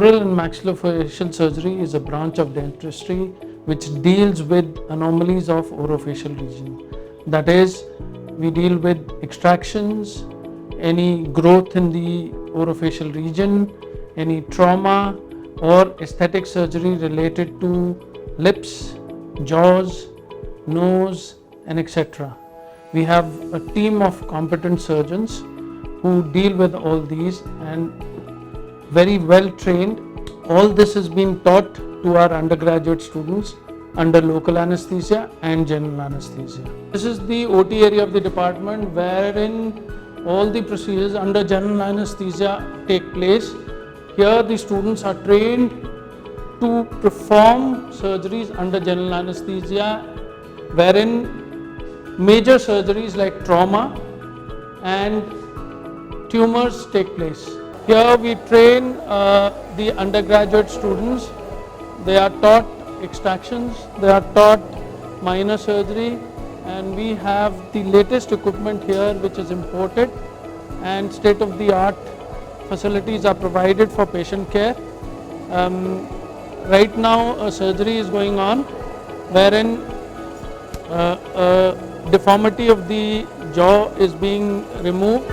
Oral and maxillofacial surgery is a branch of dentistry which deals with anomalies of orofacial region. That is, we deal with extractions, any growth in the orofacial region, any trauma or aesthetic surgery related to lips, jaws, nose and etc. We have a team of competent surgeons who deal with all these and very well trained. All this is being taught to our undergraduate students under local anesthesia and general anesthesia. This is the OT area of the department wherein all the procedures under general anesthesia take place. Here the students are trained to perform surgeries under general anesthesia wherein major surgeries like trauma and tumors take place. Here we train the undergraduate students. They are taught extractions, they are taught minor surgery, and we have the latest equipment here which is imported, and state-of-the-art facilities are provided for patient care. Right now a surgery is going on wherein a deformity of the jaw is being removed.